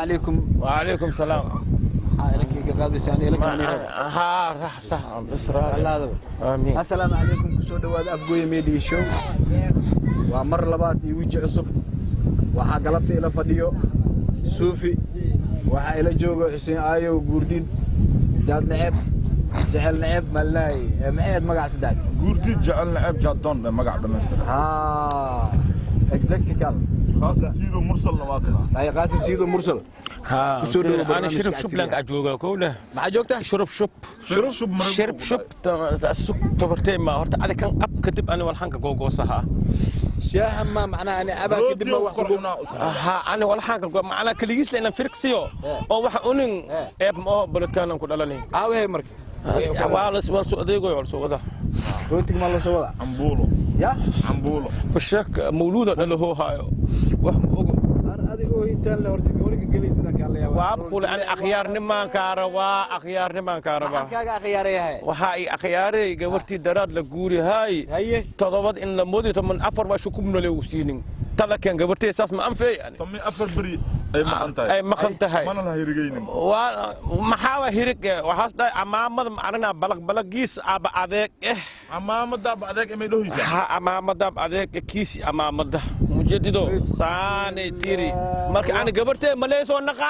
عليكم. وعليكم السلام. ها راح صح إسرائيل. آمين. السلام عليكم كسود واد أفجوي ميدي شو ومر لبعض يوجي عصب وحقلبت إلى فديو سوفي وحيل جوجو حسين آيو وجوردين جاد نعب جعل نعب ملاي معيد مقع سداد جوردين جعل نعب جادون مقع دمستر اكزكتيكال خاصة سيدو مرسل نواكنا أي قاسم سيدو مرسل ها أنا شرب شوب لانك أجوجا كوله مع جوكته شرب شوب شرب شوب السوق تبرتي ما هرت على كان أب كتب أنا والحنك جوجو صها شاهم ما معناه أنا أبى كتب ما وحنا ها أنا والحنك معنا كليس لأن فرقسيو أو وحقولين إيه ما بلد كانوا كلنا لين هاي مرك والس والسوق ديجو والسوق ده روتك ما الله سوى عمبولو يا عمبولو والشك مولود اللي هو هاي وهم هذه هو يتال لورتك هورك جليس ذاك الله وأقول أن أخيار نمان كاروا أخيار نمان كاروا كاga أخياري هاي وهاي أخياري قبرتي دراد لجوري هاي تضبط إن مودي تمن أفر وشكم نلوسينين تلا كان قبرتي أساس ما أنفي يعني تمي أفر بري أي مخنتاي أي مخنتاي ما أنا هيرجين ومحاوى هيرك وحاس ده أمام أنا بلق جيس أب أذك أمام ده بعدك أميدو هيسا أمام ده أذك كيس أمام ده مجددو ساني تيري مرك أنا قبرتي مليسو نقا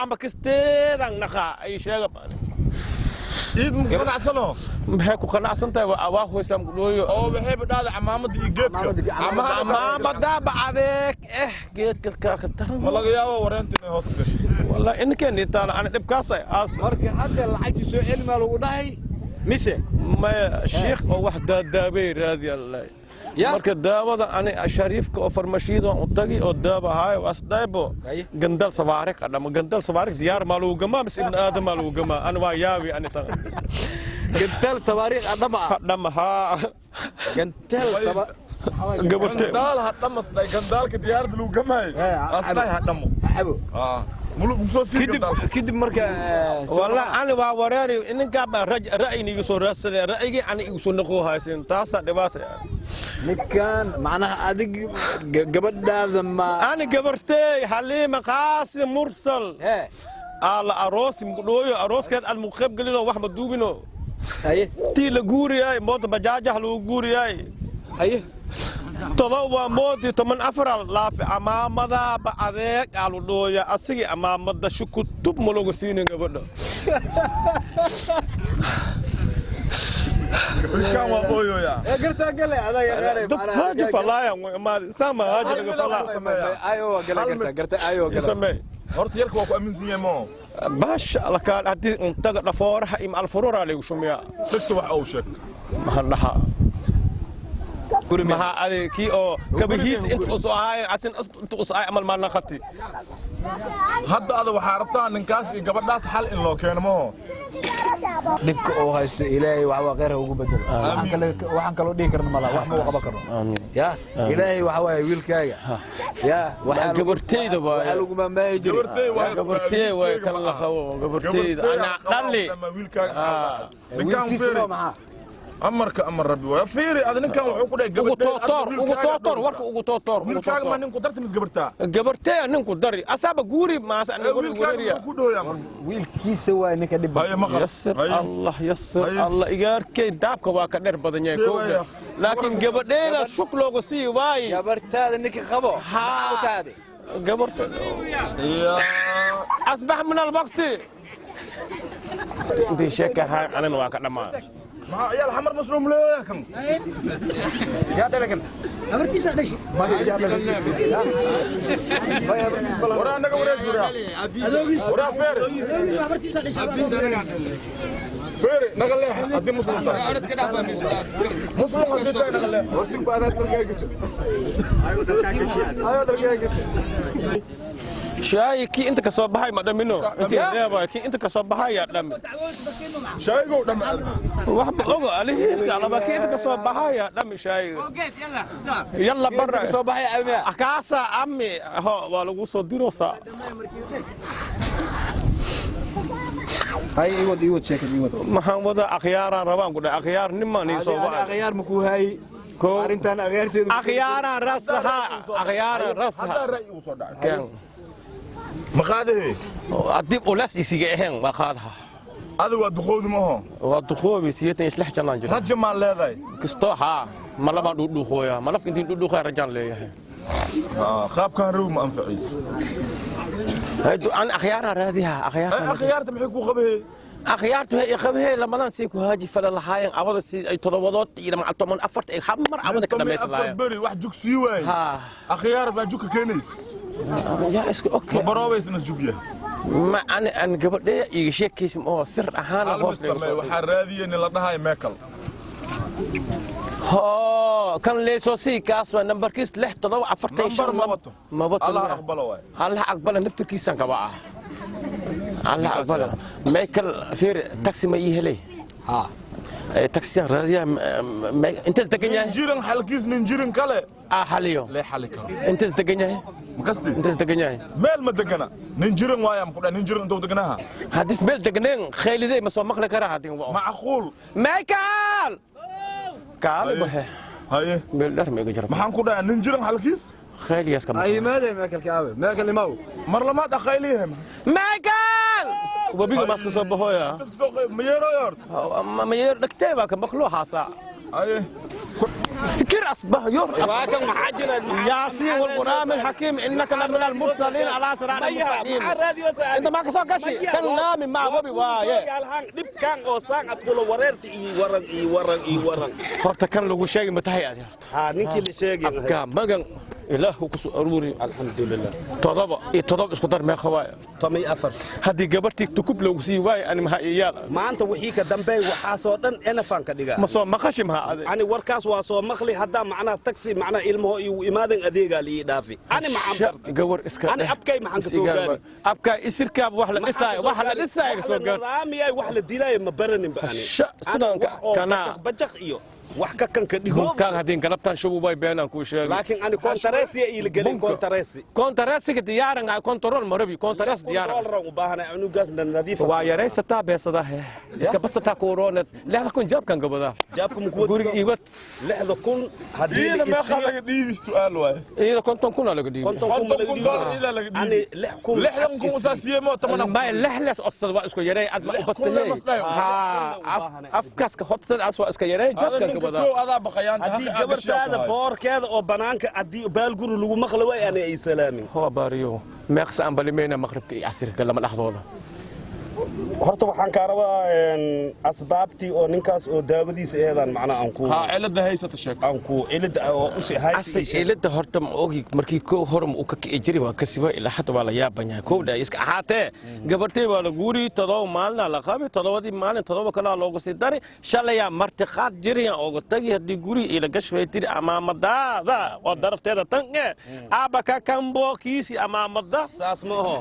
أما كستير نقا أي شيء إيد ممكن عسلو هيك وكان عسنت أواه يسمى قلوي أو بحب هذا عمامة يجيبك عمامة ده بعدك جيت كتر والله يا ورنتني هوسكش والله إن كان يطالع أنا بكاسة أصلا مرك حتى العيد سؤال ما لو نهي مسه ما الشيخ أو واحد دابير هذه الله مرك الدابة أنا الشريف كأفر مشيد وأنتجي الدابة هاي وأصدابه جندل سوارك أنا جندل سوارك ديار مالو جما بس ابن آدم مالو جما أنا وياوي أنا ترى جندل سوارك أدم ها جندل سوارك قبرت جندال هتلم أصدق جندال كديار دلو جما أصدق هتلمو أحبه ملو بمسوسي كده مركا والله أنا ووراري إن كاب رأيي نيجي رأسي رأيي أنا يسون نقوه هايسين تاسع دبات مكان معناها أدق قبل هذا ما أنا قبرتي حليمة قاسم مرسل على أروس مقولوا أروس كان المخيب قال له واحد دوبينو أيه تي لجوري أي موت بجاجة لجوري أي أيه تضوى موتي تمن أفرال لا في أمام ذا بعدك على دويا أسيء أمام ذا شو كتب ملوكسين قبله كان وابويو يا قلت أقول هذا يا غريب دك هاجي فلا يا ما سامع هاجي لك فلا أيوة قلت أيوة سمي هرت يركب وأكو أمين زيمو باش لك هدي أنت نفورها إم الفرور عليه وشميا تكتب أوشك محلها ما هذا كي أو كبهيس أنت أصعاي عشان أنت أصعاي عمل ما نخطي هذا وحاربتان نكاس قبل ناس حل إن لو كان مو دبك أو هايست إلهي وحوا غيره وجبدل وحن كلو ديكرن ملا وحنا وقبكرن يا إلهي وحوا ويل كايا يا وحنا قبرتي دبا حلو ما يجري قبرتي وكلا خو قبرتي أنا دلي لما ويل كايا نكان فيري أمرك أمر ربي ويا فيري هذا نكان وحكوا ده وقطوطر ورك وقطوطر ويل كايا ما نكون درت مس قبرتي نكون دري أصاب جوري ما أنا جوري ويل كيس هو إنك دب يسر الله يسر الله إيجار كي دابك واكدر بدنيا كوجا لكن قبرتي لا شكله قصي واي قبرت هذا إنك خبو هذا قبرت أصبح من الوقت أنت شكا هاي أنا واكد ما يا الحمر مسلوم لكم يا دلكن أمرتي سادش ما يا دلكن ورا أنا قبرت ورا فيري أمرتي سادش فيري نقله أدي مسلوم مسلوم أدي تاني نقله ورسيك بعد تركيا كيس أيوة تركيا كيس شاي كي أنت كسب هاي ما دمينه أنت يا باي كي أنت كسب هاي يا دم شاي جو دم واحد أوه عليه هيك على ما كي أنت كسب هاي يا دم شاي يلا برا كسب هاي أمي أكاسا أمي هو والو صديره صا هاي يود شكل يود محمد أخيارا روان قد أخيار نماني صوبا أخيار مكو هاي أرنتان أخيار أخيارا رسها أخيارا رسها هذا رأي وصدق كان ما قاده أديب أولاس يسيجهن ما قادها هذا هو الدخول ما هو والدخول بيسيتين يصلح جنان جرا رجل ما له ذاي كستوها ما لما دودو خويا ما لك أنتي دودو خويا رجال ليه خاب كان روم أنفعيس أنا أخيارها هذه أخيارها أخيار تمحكوا خبه أخيارته هي خبه لما نسيكو هاجي فلا هاي أول أي تضوضات إذا ما عطمن أفرت أي خمر أول كنا مثلا بري واحد جوك سيواي أخيار بجوك كنيس يا اسكو أوكي خبراوي سنسجوبيه ما أنا قبل ده يشيك كيس سر أهانا هوس وحرادي إن لدها ماكل ها كان ليسوسي كاس ونمبر كيس لح تضوع أفرتيشن ما بطل الله أقبله واي الله أقبله نفتر كيسان كباعه الله أقبله ماكل فير تاكسي ما يهلي تاكسي راديا أنت تدقني من جيران حلقيس من جيران كله حاليو ليه حالك أنت تدقني مقصدي أنت تدقني مال ما دقنا ننجرن وايام كنا ننجرن تو دقناها هاديس مال دقنين خيلي دي مسومك لك راه هادي معقول مايكل قال به هاي بيلدر ما يجرب ما حنكون ننجرن حلقيس خيلي يسكم أي ماذا ماكل كعبة ماكل اللي ماو مرة ما دخيليهم مايكل وبيجو ماسك صبه يا ميرو يورد ما ير كتابه كمخلوق حاسا اي كثير اصبح يور واكن محاجنا ياسين والقرآن الحكيم انك لمن المرسلين على صراط المستقيم انت ما كسو قشي كان نامي مع غبي وايه دب كان او سان ادخل وريرتي اي ورن horta kan lagu sheegay ma tahay aad yarto ha ninkii la sheegay afka magan ilaahu ku soo aruuri alxamdulillah todoba isku dar meeqa waay tomay afar haddii gabartii tukub lagu sii waay ani maha iyaal maanta wixii ka dambeey waxaa soo dhan enafan ka dhiga ma soo maqashi maha ade ani warkaas waa soo maqli hadda macna taxi macna ilmaho iyo imaadan adeega li dhaafi ani ma ambar gawar iska ani abkay maxan ka soo gaari abka isirkaab wax la dhisay soo gaar raamiyay wax la dilay ma baranin ba ani sidan kana bajaq iyo wax ka kan ka dhigo kan hadii galabtan shubu bay beenan ku sheegay laakiin ani kontaresi ila galin kontaresi ka diyaaran ay control marabi kontares diyaaran control u baahan anu gas nadiif waa yareysata beesada iska basata kooroonad leexda kun jabkan gabada jabkum ku guriga iibad leexda kun hadii ma xalaga dhiibi su'aal waay iyada konton kun laga dhiibi $10 laga dhiibi ani leexkum kun saasiye mo tamana ma leexles odsad waa isku yarey ad ma u badsay afkas ka hodsad aswa iska yarey jabkan هذا بقيان هذه قبرت هذا بور كذا أو بنانك أدي بالجرو لو مخلوي أنا أي سلامي هو باريو ما يخص عن بالمينا مغرب عصير كلام الأحضان horta waxaan ka rabaa asbaabtii oo ninkaas oo daawadiisa eedan macna aan ku cilada haysata sheeg aan ku cilada oo u sii haysay cilada horta ma ogi markii ko horum uu ka jiri waa kasiba ilaa hatta waa la yaabanyaa koobda iska ahaatee gabartay waa la guuri todoba maalin la qabi todobadii maalin todoba kala loogu sii daray shalay martiqaad jiriyan oo tagi hadii guri ila gashway tiri amaamadaada oo darafteeda tange abaka kambo kiisi amaamada saas ma ho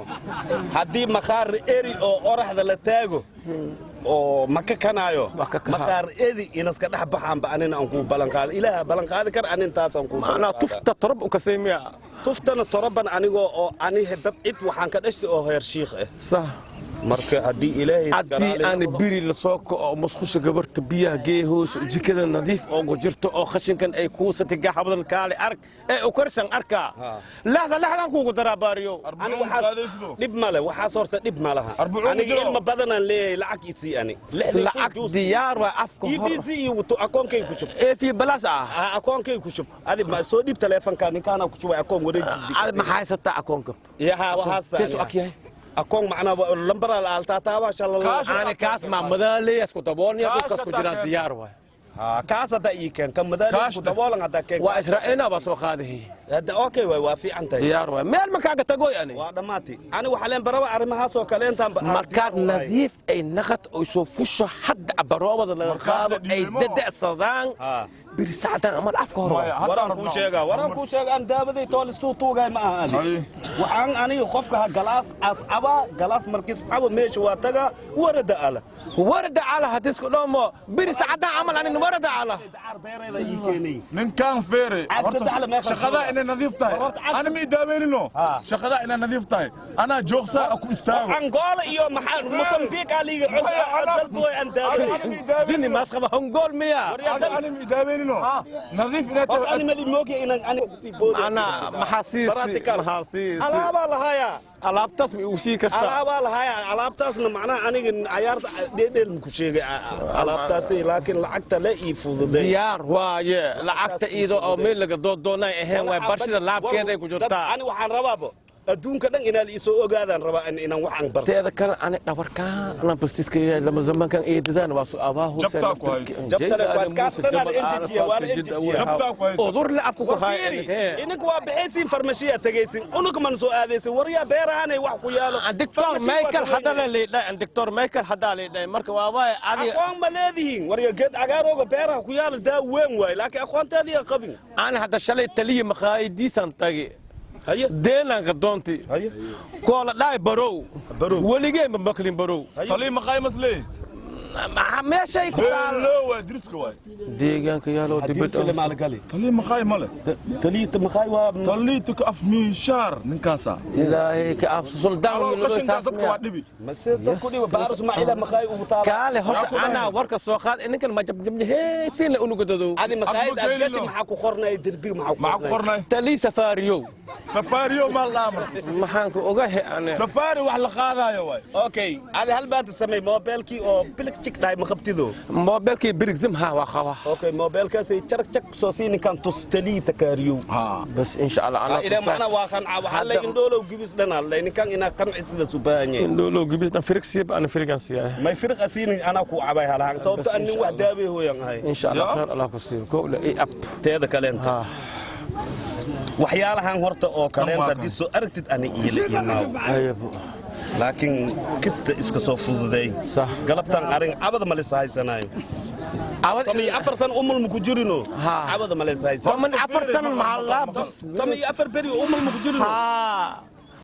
hadii maqaar eri oo oraxda la taago oo maka kanaayo maqaar edi inaska dhax baxaan ba anina aan ku balan qaad ilaaha balan qaad kar anin taas aan ku ana tufta tarab u kaseemiya tuftana taraban anigo oo ani dad cid waxaan ka dhashtay oo heer sheekh ah sax marka hadii ilaahay hadii aan biri la soo ko musqusha gabarta biyaha gee hoos jikada nadiif oo jirto oo khashinkan ay ku satiga habdan kaale ark ee u karsan arka laxdan kuugu darabaariyo ani waxa dib male waxa sorta dib malaha ani ilma badanan leeyahay lacag isii ani lacag diyaar waa afka hor ibisi iyo akoonkay ku shub ee fi balas akoonkay ku shub adi ma soo dib telefonka ninkaana ku shubay akoon wareejis adi ma haysata akoonka yaha waxa seesu akyahay akoon macna lambar la altaata wa shallallahu ani kaas ma madali isku daboolni qofkas ku jira diyaar waa kaas hada ii keen kan madali ku daboolan hada keen waa israa'ina ba soo qaadahay hada okay waa fi anta diyaar waa meel ma kaaga tagoy ani waa dhamaati ani waxa leen baraba arimahaas oo kale intaan markaad nadiif ay naqad oo soo fusho hadda baroobada laga qaado ay dadacsadaan biri saadan amal afka hor waran ku sheega aan daabaday tool istu tuugay ma aha waxaan aniga qofka galaas asaba galaas markis aba meesha waa taga warada ala hadisku dhamo biri saadan amal ani warada ala nin kan feere shaqada inay nadiif tahay ana mi daaweynino shaqada inay nadiif tahay ana joogsa ku istaago angola iyo maxaa Mozambique aliga dalbo aan daaweyn jini masqaba angola miya ana mi daaweynino nadiif inay tahay ana mali moogi inaan ana maxasiis ana aba lahaya alaabtaas ma igu sii kartaa alaabaa lahaya alaabtaasna macnaha aniga cayaarta dheedheel ku sheegay alaabtaasi laakiin lacagta la ii fududay diyaar waaye lacagta iido oo meel laga doonay ahayn way barshada laabkeeda ku jirtaa ani waxaan rabaabo adduunka dhan inaan isoo ogaadaan rabaa inaan wax aan barto teeda kale ani dhabarka ana bastiska lama zamankan eedadaan waa soo abaa hoose odur la afku ku haay ininku waa bixaysiin farmashiya tagaysin unuka man soo aadaysin waryaa beerahanay wax ku yaalo doctor Michael hadala leeyahay doctor Michael hadala leeyahay marka waa waay adi aqoon ma leedihiin waryaa geed cagaarooga beeraha ku yaalo daa weyn waay laakiin aqoonteedii qabin ana hada shalay taliye maqaaydiisan tagi دينا قدونتي كولا داي برو وليجي من بكلين برو صلي مقاي مسلي ما شيء كتار لا درسك واي ديجان كيالو دبت صلي مقاي ماله تليت مقاي تليتك اف ميشار نكاسا لا كاف سلطان يلو ساس ما سيتكودي بارس ما الى مقاي وطال قال هوت انا ورك سوقات انك ما جبني هي سين انو قددو ادي مقايد ادكش ما ku qornay dirbi ما ku qornay تلي سفاريو ما الامر ما حانك اوغه انا سفاري wax la qaadayo way okay adi hal baad samay mobilki oo bilik jik dhaay ma qabtido mobilki birigzim ha waa qaba okay mobilkaas ay jark jak soo siin kan tus tali takariyo ha bas insha Allah ana ila macna waa kan waxa la indolo gibis dhanaa la ninkan ina qancisida subaanye indolo gibis na firqsib ana firqansiya may firqa siin ana ku cabay halaan sababta an nin wax daabay hooyan ahay insha Allah khair Allah ku siiyo ko la ay ab teeda kaleenta waxyaalahan horta oo kaleenta diso aragtid ani iilaaw laakiin kista iska soo fududay galabtan arin abada ma lisahaysanaayo tami afartan umul mu ku jirino abada ma lisahaysan man afartan ma la bas tami afar beri umul mu ku jirino